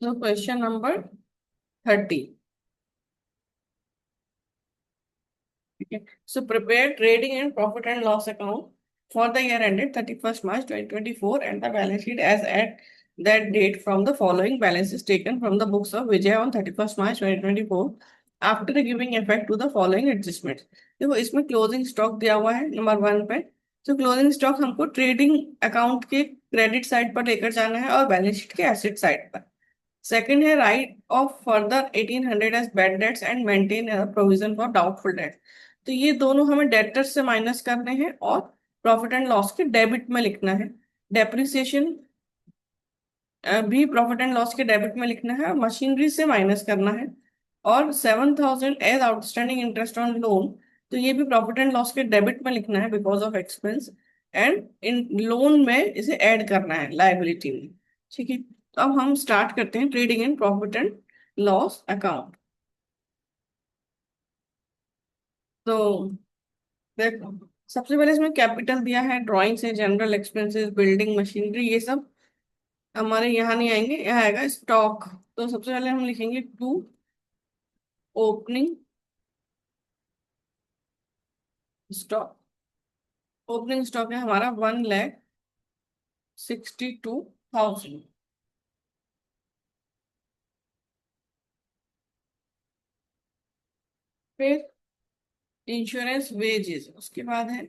So question number 30. Okay. So prepare trading and profit and loss account for the year ended 31st March 2024 and the balance sheet as at that date from the following balances taken from the books of Vijay on 31st March 2024 after giving effect to the following adjustments. देखो इसमें closing stock दिया हुआ है number 1 पे। तो closing stock हमको trading account के credit side पर लेकर जाना है और बैलेंस शीट के एसेट साइड पर। सेकंड है write off further 1800 as bad debts and maintain provision for doubtful debt. तो ये दोनों हमें डेटर्स से माइनस करने हैं और प्रॉफिट एंड लॉस के डेबिट में लिखना है। डेप्रिसिएशन भी प्रॉफिट एंड लॉस के डेबिट में लिखना है और मशीनरी से माइनस करना है। और 7000 as outstanding interest on loan, तो ये भी प्रॉफिट एंड लॉस के डेबिट में लिखना है because of expense. And in loan में इसे ऐड करना है लाइबिलिटी में। ठीक है, तो अब हम स्टार्ट करते हैं trading in profit and loss account. तो देखो, सबसे पहले इसमें कैपिटल दिया है, ड्राइंग्स है, जनरल एक्सपेंसेस, बिल्डिंग मशीनरी, ये सब हमारे यहाँ नहीं आएंगे, यहाँ आएगा स्टॉक। तो सबसे पहले हम लिखेंगे to opening stock. Opening stock है हमारा 1,62,000। फिर इंश्योरेंस वेजेस, उसके बाद है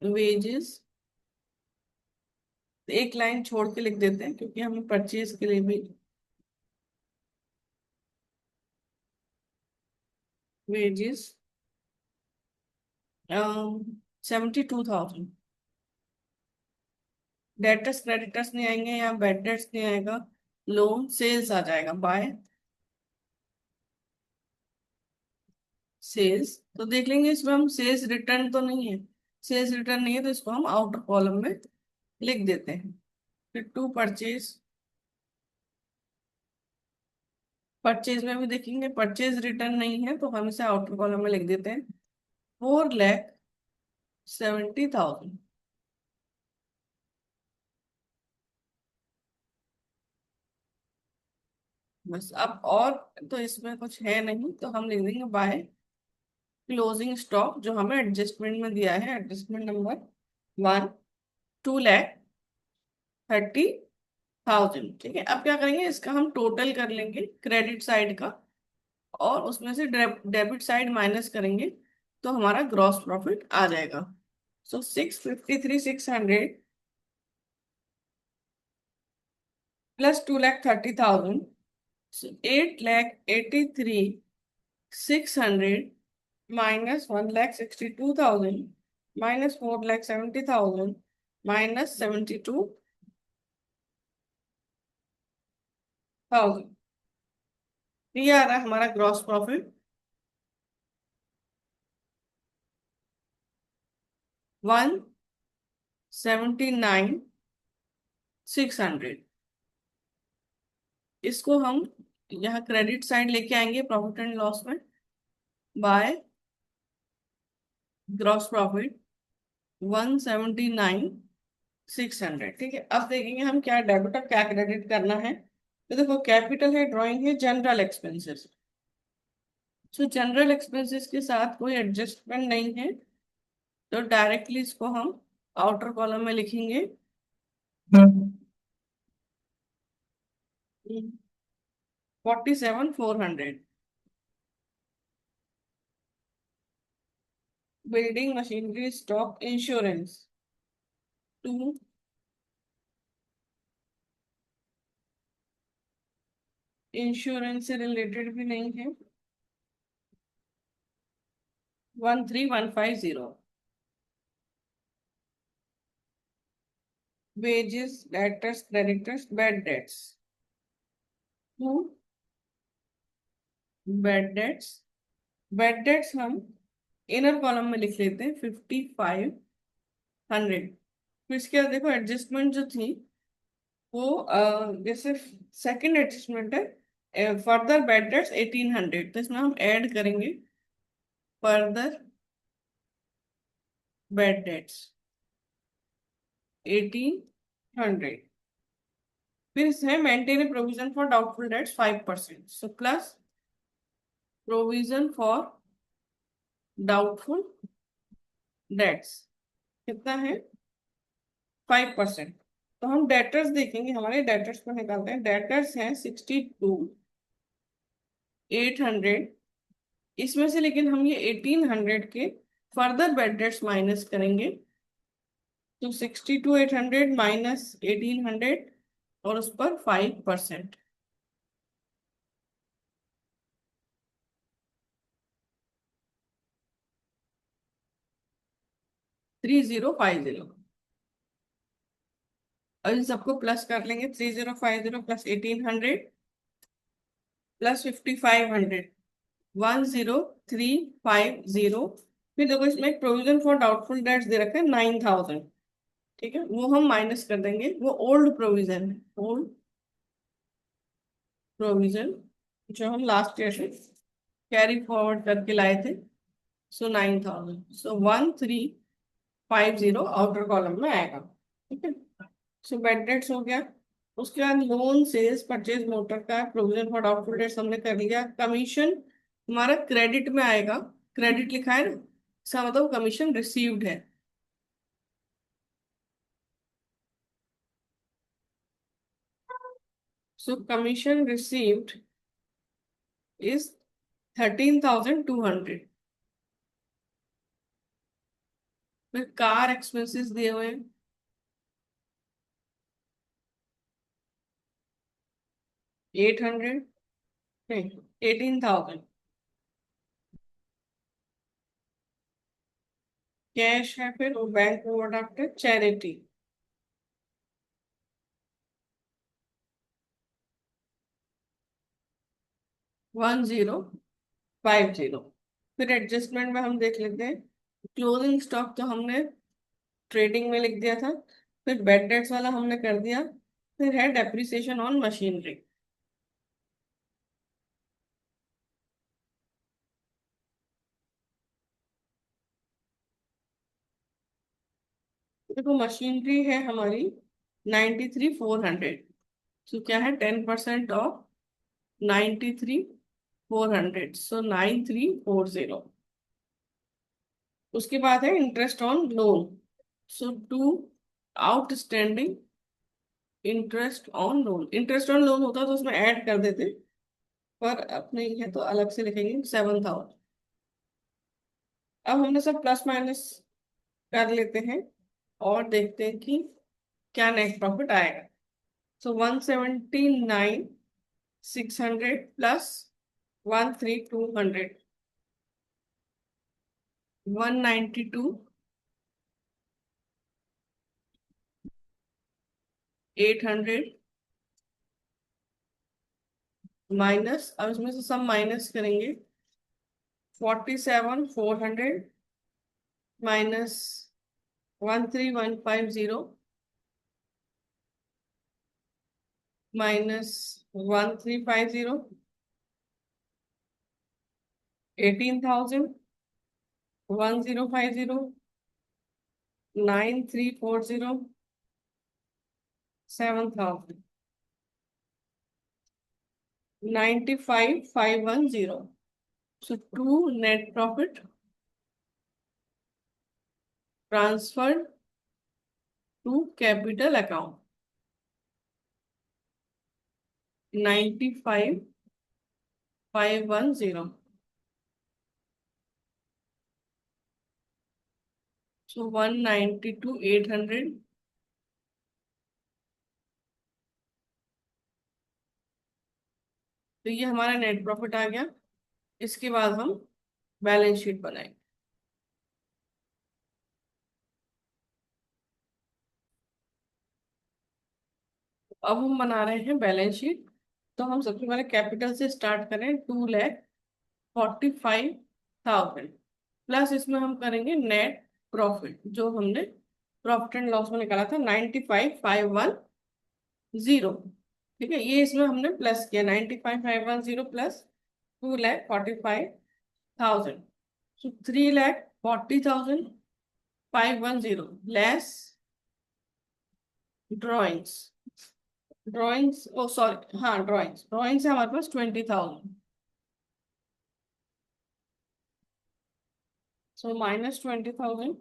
वेजेस। एक लाइन छोड़ के लिख देते हैं क्योंकि हमें परचेज के लिए भी वेजेस 72,000। डेटर्स क्रेडिटर्स नहीं आएंगे, या बैड डेट्स नहीं आएगा, लोन सेल्स आ जाएगा बाय सेल्स। तो देख लेंगे इसमें हम सेल्स रिटर्न तो नहीं है, सेल्स रिटर्न नहीं है तो इसको हम आउटर कॉलम में लिख देते हैं। फिर टू परचेज, परचेज में भी देखेंगे परचेज रिटर्न नहीं है तो हम इसे आउटर कॉलम में लिख देते हैं 4,70,000। बस, अब और तो इसमें कुछ है नहीं तो हम लिख देंगे बाय क्लोजिंग स्टॉक जो हमें एडजस्टमेंट में दिया है, एडजस्टमेंट नंबर 1, 2,30,000। ठीक है, अब क्या करेंगे, इसका हम टोटल कर लेंगे क्रेडिट साइड का और उसमें से डेबिट साइड माइनस करेंगे तो हमारा ग्रॉस प्रॉफिट आ जाएगा। सो 653,600 प्लस 2,30,000, 8,83,600 minus 1,62,000 minus 4,70,000 minus 72,000। ये आ रहा है हमारा ग्रॉस प्रॉफिट 1,79,600। इसको हम यहाँ क्रेडिट साइड लेके आएंगे प्रॉफिट एंड लॉस में बाय ग्रॉस प्रॉफिट 1,79,600। ठीक है, अब देखेंगे हम क्या डेबिट और क्या क्रेडिट करना है। तो देखो, कैपिटल है, ड्राइंग है, जनरल एक्सपेंसेस। सो जनरल एक्सपेंसेस के साथ कोई एडजस्टमेंट नहीं है तो डायरेक्टली इसको हम आउटर कॉलम में लिखेंगे 47,400। Building machinery stock insurance to, insurance से रिलेटेड भी नहीं है, 13,150। Wages, debtors, creditors, bad debts to bad debts. Bad debts हम इनर कॉलम में लिख लेते हैं 5,500। फिर इसके बाद देखो एडजस्टमेंट जो थी वो जैसे सेकंड एडजस्टमेंट है फर्दर बैड डेट्स 1,800, तो इसमें हम ऐड करेंगे फर्दर बैड डेट्स 1,800। फिर है maintain A provision for doubtful debts 5%, so plus provision for doubtful debts कितना है 5%। तो हम डेटर्स देखेंगे, हमारे डेटर्स को निकालते हैं। डेटर्स हैं 62,800, इसमें से लेकिन हम ये 1800 के फर्दर बेड डेट्स माइनस करेंगे। तो 62,800 माइनस 1800 और उस पर 5%, 3050। और इन सबको प्लस कर लेंगे, 3050 प्लस 1800 प्लस 5500, 10350। फिर देखो इसमें एक प्रोविजन फॉर डाउटफुल डेट्स दे रखा है 9000, ठीक है, वो हम माइनस कर देंगे, वो ओल्ड प्रोविजन है, ओल्ड प्रोविजन जो हम लास्ट ईयर से कैरी फॉरवर्ड करके लाए थे। सो 9000, सो 1350 आउटर कॉलम में आएगा, ठीक है। सो बेड डेट्स हो गया। उसके बाद लोन सेल्स परचेज मोटर का प्रोविजन फॉर डाउटफुल डेट्स हमने कर लिया। कमीशन हमारा क्रेडिट में आएगा, क्रेडिट लिखा है ना, इसका मतलब कमीशन रिसीव्ड है। सो कमीशन रिसीव्ड इज 13,200। फिर कार एक्सपेंसेस दिए हुए हैं 800, नहीं 18,000। कैश है, फिर वो बैंक ओवरड्राफ्ट है, चैरिटी 1050। फिर एडजस्टमेंट में हम देख लेते हैं। क्लोजिंग स्टॉक तो हमने ट्रेडिंग में लिख दिया था। फिर बेड डेट्स वाला हमने कर दिया। फिर है डेप्रिसिएशन ऑन मशीनरी। देखो मशीनरी है हमारी 93,400, तो क्या है 10% ऑफ 93,400, सो 9340। उसके बाद है interest on loan, so to outstanding interest on loan. Interest on loan होता तो उसमें ऐड कर देते, पर अब नहीं है तो अलग से लिखेंगे 7,000। अब हमने सब प्लस माइनस कर लेते हैं और देखते हैं कि क्या नेट प्रॉफिट आएगा। सो 179,600 प्लस 13,200, 192,800 माइनस, अब इसमें से सब माइनस करेंगे, 47,400 minus 13,150 minus 1350, 18,000, 1050, 9340, 7,000, 95,510। So two net profit transferred to capital account, 95,510। So 192,800, तो ये हमारा नेट प्रॉफिट आ गया। इसके बाद हम बैलेंस शीट बनाएंगे। अब हम बना रहे हैं बैलेंस शीट। तो हम सबसे पहले कैपिटल से स्टार्ट करें, 2,45,000 प्लस इसमें हम करेंगे नेट प्रॉफिट जो हमने प्रॉफिट एंड लॉस में निकाला था 95,510। ठीक है, ये इसमें हमने प्लस किया 95,510 प्लस 2,45,000, सो 3,40,510 लेस ड्रॉइंग्स। ड्रॉइंग्स, ओ सॉरी, हाँ ड्रॉइंग्स, ड्रॉइंग्स है हमारे पास 20,000। सो -20,000,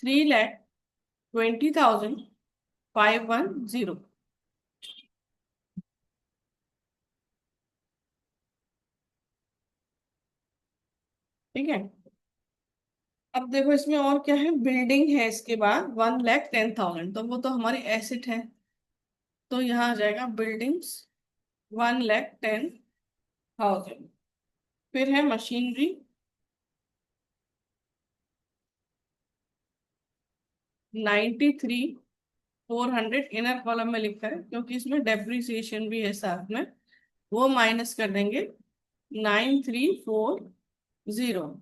3,20,510। ठीक है। अब देखो इसमें और क्या है, बिल्डिंग है इसके बाद 1,10,000, तो वो तो हमारी एसेट है, तो यहाँ आ जाएगा बिल्डिंग्स 1,10,000। फिर है मशीनरी 93,400, इनर कॉलम में लिखा है क्योंकि इसमें डेप्रिसिएशन भी है साथ में, वो माइनस कर देंगे 9,340।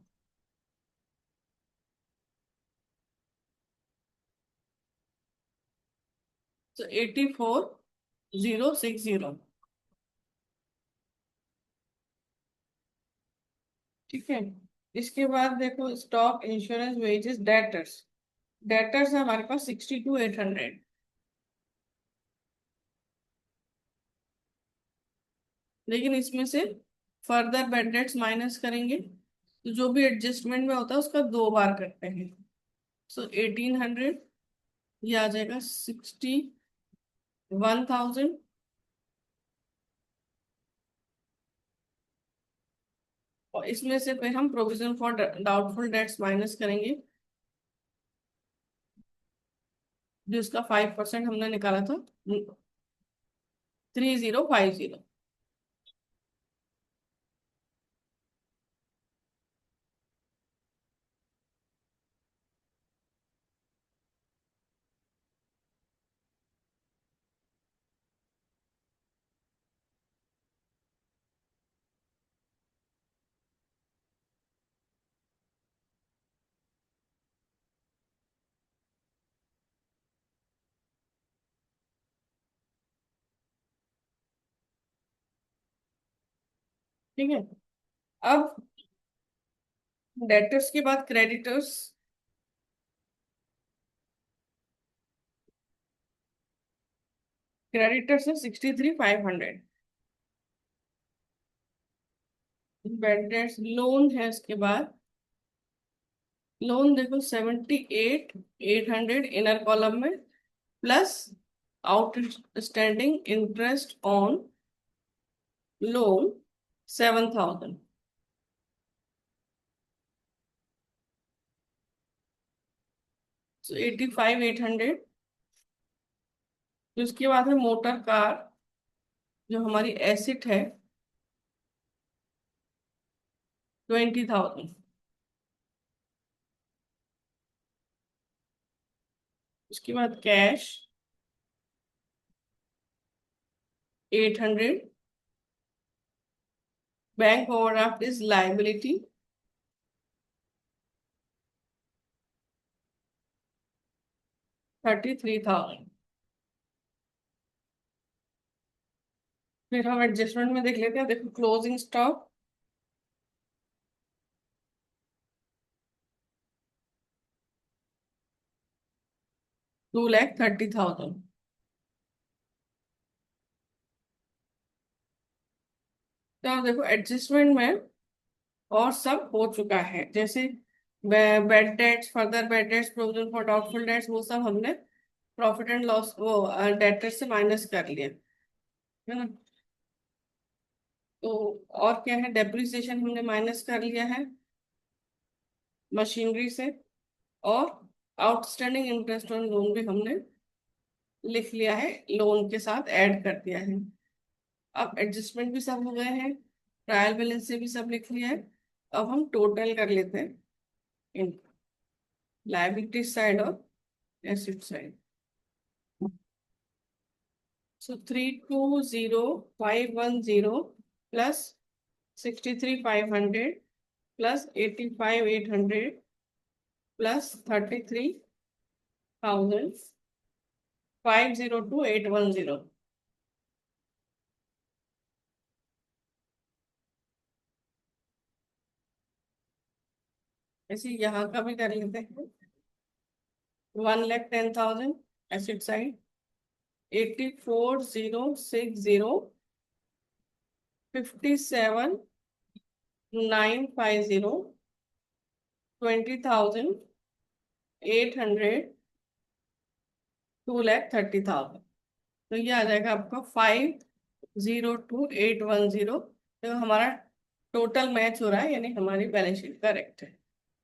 तो 84,060। ठीक है। इसके बाद देखो stock, insurance, wages, debtors. Debtors है हमारे पास 62,800। लेकिन इसमें से फर्दर बेड डेट्स माइनस करेंगे, तो जो भी एडजस्टमेंट में होता है उसका 2 बार करते हैं। सो 1,800, ये आ जाएगा 61,000। और इसमें से फिर हम provision for doubtful debts minus करेंगे, जिसका 5% हमने निकाला था, 3050। ठीक है। अब डेटर्स के बाद क्रेडिटर्स। क्रेडिटर्स है 63,500। बैड डेट्स, लोन है इसके बाद। लोन देखो 78,800 इनर कॉलम में, plus outstanding interest on loan 7,000। सो 85,800। उसके बाद है मोटर कार, जो हमारी एसेट है, 20,000। उसके बाद cash 800। Bank overdraft is liability 33,000। फिर हम एडजस्टमेंट में देख लेते हैं, देखो क्लोजिंग स्टॉक 2,30,000। तो आप देखो एडजस्टमेंट में और सब हो चुका है, जैसे bad debts, further bad debts, provision for doubtful debts, वो सब हमने प्रॉफिट एंड लॉस वो डेटर से माइनस कर लिया, है ना। तो और क्या है, डेप्रिसिएशन हमने माइनस कर लिया है मशीनरी से, और आउटस्टैंडिंग इंटरेस्ट ऑन लोन भी हमने लिख लिया है, लोन के साथ ऐड कर दिया है। अब एडजस्टमेंट भी सब हो गए हैं, ट्रायल बैलेंस से भी सब लिख लिया है। अब हम टोटल कर लेते हैं इन लायबिलिटी साइड और एसेट साइड। सो 32,510 प्लस 63,500 प्लस 85,800 प्लस 33,502,810। ऐसे यहाँ का भी कर लेते हैं, 1,10,000 एसेट साइड, 84,060, 57,950, 20,800, 2,30,000। तो ये आ जाएगा आपका 5,02,810। तो हमारा टोटल मैच हो रहा है, यानी हमारी बैलेंस शीट करेक्ट है।